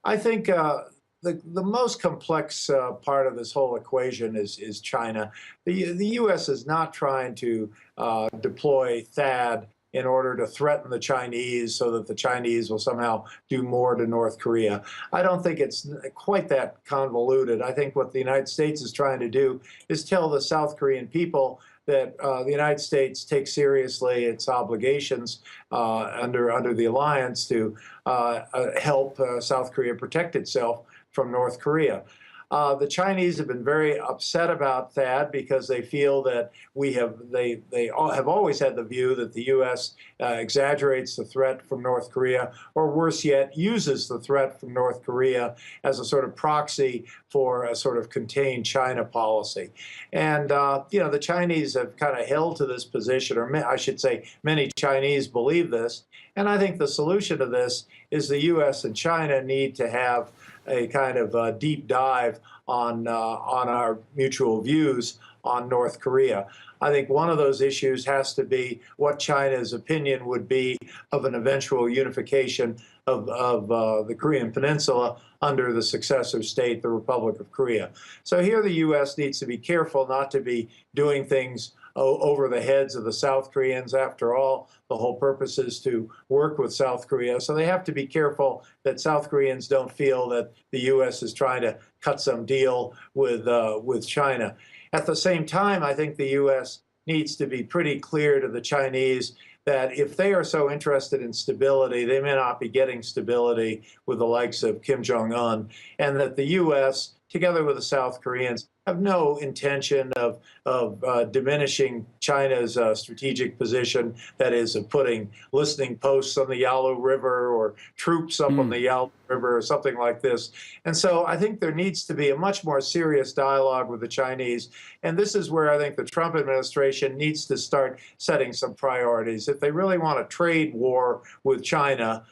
I think the most complex part of this whole equation is China. The U.S. is not trying to deploy THAAD in order to threaten the Chinese so that the Chinese will somehow do more to North Korea. I don't think it's quite that convoluted. I think what the United States is trying to do is tell the South Korean people that the United States takes seriously its obligations under the alliance to help South Korea protect itself from North Korea. The Chinese have been very upset about that because they feel that they have always had the view that the U.S. Exaggerates the threat from North Korea, or worse yet, uses the threat from North Korea as a sort of proxy for a sort of contained China policy. And the Chinese have kind of held to this position, or I should say, many Chinese believe this. And I think the solution to this is the U.S. and China need to have a kind of deep dive on our mutual views on North Korea. I think one of those issues has to be what China's opinion would be of an eventual unification of the Korean Peninsula under the successor state, the Republic of Korea. So here the U.S. needs to be careful not to be doing things over the heads of the South Koreans. After all, the whole purpose is to work with South Korea. So they have to be careful that South Koreans don't feel that the U.S. is trying to cut some deal with China. At the same time, I think the U.S. needs to be pretty clear to the Chinese that if they are so interested in stability, they may not be getting stability with the likes of Kim Jung-un, and that the U.S., together with the South Koreans, have no intention of diminishing China's strategic position, that is, of putting listening posts on the Yalu River or troops up on the Yalu River or something like this. And so I think there needs to be a much more serious dialogue with the Chinese. And this is where I think the Trump administration needs to start setting some priorities. If they really want a trade war with China,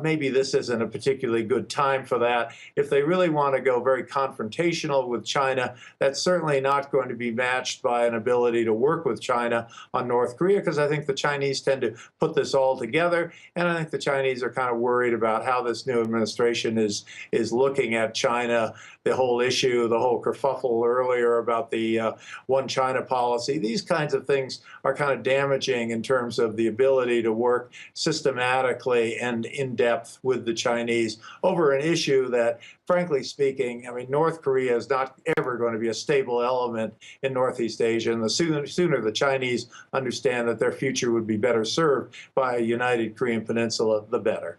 maybe this isn't a particularly good time for that. If they really want to go very confrontational with China, that's certainly not going to be matched by an ability to work with China on North Korea, because I think the Chinese tend to put this all together. And I think the Chinese are kind of worried about how this new administration is looking at China, the whole issue, the whole kerfuffle earlier about the one China policy. These kinds of things are kind of damaging in terms of the ability to work systematically and in depth with the Chinese over an issue that, frankly speaking, I mean, North Korea is not ever going to be a stable element in Northeast Asia. And the sooner the Chinese understand that their future would be better served by a united Korean Peninsula, the better.